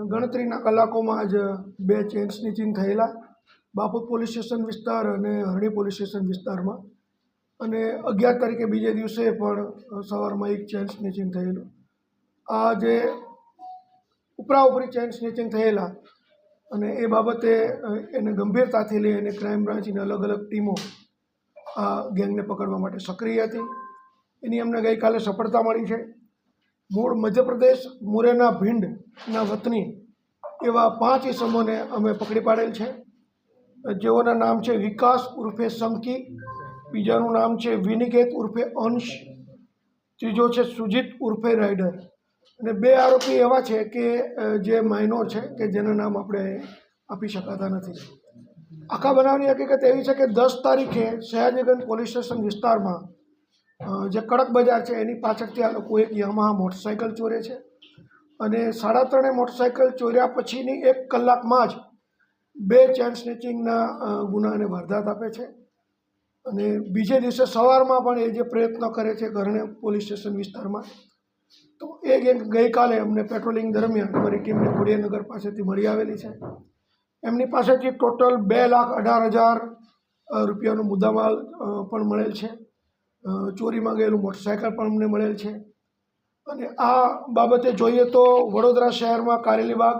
ગણતરીના કલાકોમાં જ 2 ચેન સ્નેચિંગ થયેલા બાપોદ પોલીસ સ્ટેશન વિસ્તાર અને હરણી પોલીસ સ્ટેશન વિસ્તારમાં, અને 11 તારીખે બીજે દિવસે પણ સવારમાં 1 ચેન સ્નેચિંગ થયેલું. આ જે ઉપરાઉપરી ચેન સ્નેચિંગ થયેલા અને એ બાબતે એને ગંભીરતાથી લઈ અને ક્રાઇમ બ્રાન્ચની અલગ અલગ ટીમો આ ગેંગને પકડવા માટે સક્રિય હતી. એની અમને ગઈકાલે સફળતા મળી છે. મૂળ મધ્યપ્રદેશ મુરેના ભીંડના વતની એવા 5 ઇસમોને અમે પકડી પાડેલ છે, જેઓના નામ છે વિકાસ ઉર્ફે સંકી, બીજાનું નામ છે વિનિકેત ઉર્ફે અંશ, ત્રીજો છે સુજીત ઉર્ફે રાઇડર, અને 2 આરોપી એવા છે કે જે માઇનોર છે કે જેના નામ આપણે આપી શકાતા નથી. આખા બનાવની હકીકત એવી છે કે 10 તારીખે સયાજીગંજ પોલીસ સ્ટેશન વિસ્તારમાં જે કડક બજાર છે એની પાછળથી આ લોકો એક યામાહા મોટરસાઇકલ ચોરે છે, અને 3.5 મોટરસાઇકલ ચોર્યા પછીની 1 કલાકમાં જ 2 ચેન સ્નેચિંગના ગુનાને વારદાત આપે છે. અને બીજે દિવસે સવારમાં પણ એ જે પ્રયત્નો કરે છે ઘરણે પોલીસ સ્ટેશન વિસ્તારમાં, તો એ ગેંગ ગઈકાલે અમને પેટ્રોલિંગ દરમિયાન અમારી ટીમને ખોડિયારનગર પાસેથી મળી આવેલી છે. એમની પાસેથી ટોટલ 2,18,000 રૂપિયાનો મુદ્દામાલ પણ મળેલ છે. ચોરીમાં ગયેલું મોટરસાઇકલ પણ અમને મળેલ છે. અને આ બાબતે જોઈએ તો વડોદરા શહેરમાં કારેલીબાગ,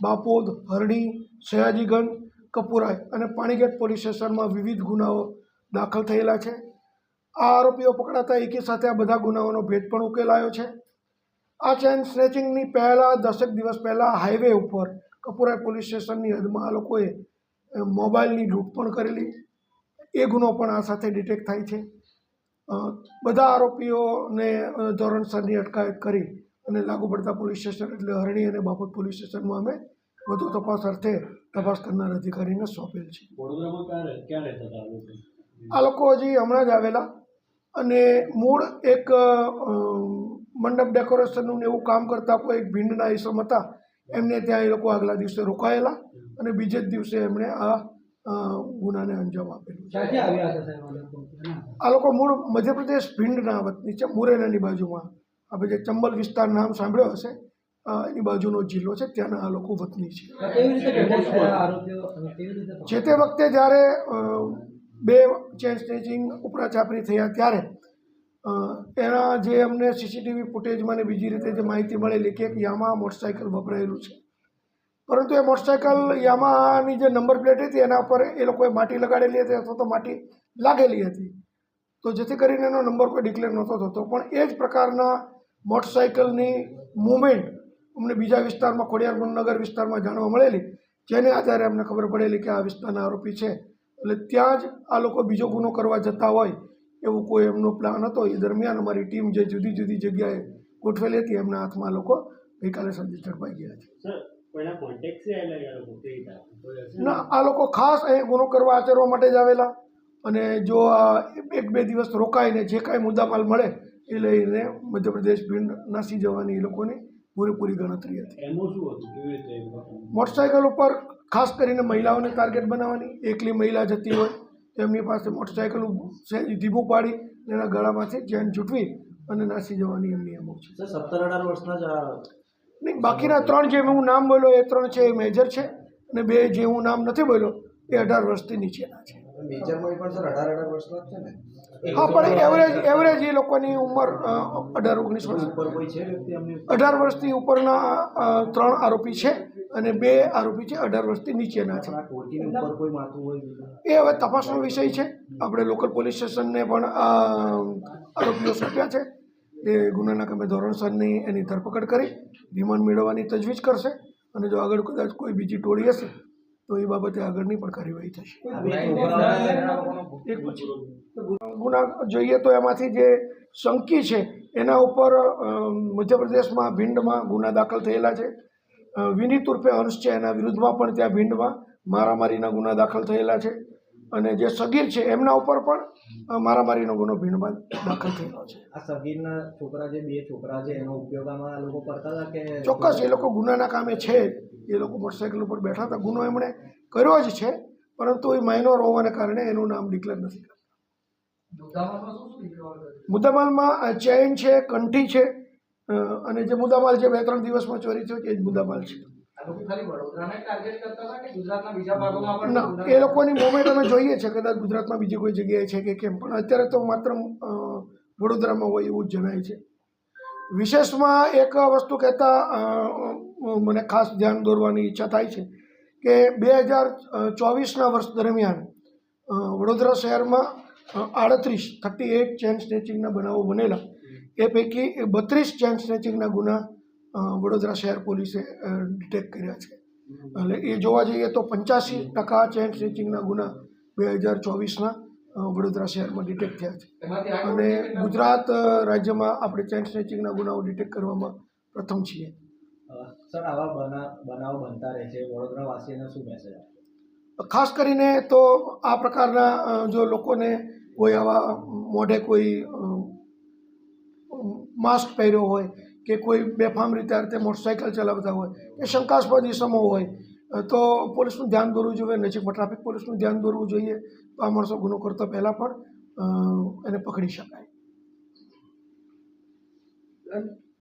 બાપોદ, હરણી, સયાજીગંજ, કપુરાઈ અને પાણીગેટ પોલીસ સ્ટેશનમાં વિવિધ ગુનાઓ દાખલ થયેલા છે. આ આરોપીઓ પકડાતા એકી સાથે આ બધા ગુનાઓનો ભેદ પણ ઉકેલાયો છે. આ ચેન સ્નેચિંગની પહેલાં 10 દિવસ પહેલાં હાઈવે ઉપર કપુરાઈ પોલીસ સ્ટેશનની હદમાં આ લોકોએ મોબાઈલની લૂંટ પણ કરેલી, એ ગુનો પણ આ સાથે ડિટેક્ટ થાય છે. બધા આરોપીઓને ધોરણસરની અટકાયત કરી અને લાગુ પડતા પોલીસ સ્ટેશન એટલે હરણી અને બાપોદ પોલીસ સ્ટેશનમાં અમે વધુ તપાસ અર્થે તપાસ કરનાર અધિકારીને સોંપેલ છે. આ લોકો હજી હમણાં જ આવેલા અને મૂળ એક મંડપ ડેકોરેશનનું એવું કામ કરતા કોઈ એક ભીંડના ઈસમ હતા, એમને ત્યાં એ લોકો આગલા દિવસે રોકાયેલા અને બીજે જ દિવસે એમણે આ ગુનાને અંજામ આપેલું. આ લોકો મૂળ મધ્યપ્રદેશ ભીંડના વતની છે, મુરેનાની બાજુમાં આપણે જે ચંબલ વિસ્તાર નામ સાંભળ્યો હશે એની બાજુનો જિલ્લો છે, ત્યાંના આ લોકો વતની છે. જે તે વખતે જ્યારે 2 ચેન સ્નેચિંગ ઉપરા છાપરી થયા ત્યારે એના જે અમને સીસીટીવી ફૂટેજમાં ને બીજી રીતે જે માહિતી મળેલી કે એક યામાહા મોટરસાઇકલ વપરાયેલું છે, પરંતુ એ મોટરસાઇકલ યામાહાની જે નંબર પ્લેટ હતી એના ઉપર એ લોકોએ માટી લગાડેલી હતી અથવા તો માટી લાગેલી હતી, તો જેથી કરીને એનો નંબર કોઈ ડિક્લેર નહોતો થતો. પણ એ જ પ્રકારના મોટરસાઇકલની મૂવમેન્ટ અમને બીજા વિસ્તારમાં ખોડિયારનગર વિસ્તારમાં જાણવા મળેલી, જેને આધારે અમને ખબર પડેલી કે આ વિસ્તારના આરોપી છે. એટલે ત્યાં જ આ લોકો બીજો ગુનો કરવા જતા હોય એવું કોઈ એમનો પ્લાન હતો. એ દરમિયાન અમારી ટીમ જે જુદી જુદી જગ્યાએ ગોઠવેલી હતી એમના હાથમાં લોકો ગઈકાલે સાંજે ઝડપાઈ ગયા છે. ના, આ લોકો ખાસ અહીં ગુનો કરવા આચરવા માટે જ આવેલા, અને જો આ 1-2 દિવસ રોકાઈને જે કાંઈ મુદ્દામાલ મળે એ લઈને મધ્યપ્રદેશ ભીંડ નાસી જવાની એ લોકોની પૂરેપૂરી ગણતરી હતી. મોટરસાઇકલ ઉપર ખાસ કરીને મહિલાઓને ટાર્ગેટ બનાવવાની. એકલી મહિલા જતી હોય તો એમની પાસે મોટરસાઇકલ ધીમું પાડી એના ગળામાંથી ચેન છૂટવી અને નાસી જવાની એમની એમો છે. 17-18 વર્ષના જ નહીં, બાકીના 3 જે હું નામ બોલ્યો એ 3 છે એ મેજર છે, અને 2 જે હું નામ નથી બોલ્યો એ 18 વર્ષથી નીચેના છે. મેજરમાં પણ સર 18 વર્ષના જ છે ને? હા, પણ એવરેજ એ લોકોની ઉંમર 18-19 વર્ષ. 18 વર્ષથી ઉપરના 3 આરોપી છે અને 2 આરોપી છે 18 વર્ષથી નીચેના છે. એ હવે તપાસનો વિષય છે. આપણે લોકલ પોલીસ સ્ટેશનને પણ આરોપીઓ સોંપ્યા છે. એ ગુનાના કામે ધોરણસરની એની ધરપકડ કરી રિમાન્ડ મેળવવાની તજવીજ કરશે, અને જો આગળ કદાચ કોઈ બીજી ટોળી હશે તો એ બાબતે આગળની પણ કાર્યવાહી થશે. ગુના જોઈએ તો એમાંથી જે સંકી છે એના ઉપર મધ્યપ્રદેશમાં ભીંડમાં ગુના દાખલ થયેલા છે. વિનીત ઉર્ફે અંશ છે એના વિરુદ્ધમાં પણ ત્યાં ભીંડમાં મારામારીના ગુના દાખલ થયેલા છે, અને જે સગીર છે એમના ઉપર પણ મારામારીનો ગુનો ભીંડમાં દાખલ થયેલો છે. આ સગીરના છોકરા જે 2 છોકરા છે એનો ઉપયોગ આમાં આ લોકો કરતા હતા કે? ચોક્કસ એ લોકો ગુનાના કામે છે. એ લોકો મોટરસાઇકલ ઉપર બેઠા હતા. ગુનો એમણે કર્યો જ છે, પરંતુ એ માઇનોર હોવાને કારણે એનું નામ ડિક્લેર નથી કરતા. મુદ્દામાલમાં ચેઇન છે, કંઠી છે, અને જે મુદ્દામાલ જે 2-3 દિવસમાં ચોરી થયો એ જ મુદ્દામાલ છે. આરોપી ખાલી વડોદરાને ટાર્ગેટ કરતા હતા કે ગુજરાતના બીજા ભાગોમાં પણ ના, એ લોકોની મોમેન્ટ અમે જોઈએ છે, કદાચ ગુજરાતમાં બીજી કોઈ જગ્યાએ છે કે કેમ, પણ અત્યારે તો માત્ર વડોદરામાં હોય એવું જ જણાય છે. વિશેષમાં એક વસ્તુ કહેતા મને ખાસ ધ્યાન દોરવાની ઈચ્છા થાય છે કે 2024ના વર્ષ દરમિયાન વડોદરા શહેરમાં 38 ચેન સ્નેચિંગના બનાવો બનેલા. એ પૈકી 32 ચેન સ્નેચિંગના ગુના વડોદરા શહેર પોલીસે ડિટેક્ટ કર્યા છે. એટલે એ જોવા જઈએ તો 85% ચેન સ્નેચિંગના ગુના 2024ના વડોદરા શહેરમાં ડિટેક્ટ થયા છે. એમાંથી આ અને ગુજરાત રાજ્યમાં આપણે ચેન સ્નેચિંગના ગુનાઓ ડિટેક્ટ કરવામાં પ્રથમ છીએ. સર, આવા બનાવો બનતા રહે છે, વડોદરા વાસીઓને શું મેસેજ આપે? ખાસ કરીને તો આ પ્રકારના જો લોકોને કોઈ આવા મોઢે કોઈ માસ્ક પહેર્યો હોય કે કોઈ બેફામ રીતે મોટરસાઇકલ ચલાવતા હોય કે શંકાસ્પદ ઇસમો હોય તો પોલીસનું ધ્યાન દોરવું જોઈએ, નજીકમાં ટ્રાફિક પોલીસનું ધ્યાન દોરવું જોઈએ. તો આ માણસો ગુનો કરતા પહેલાં પણ એને પકડી શકાય.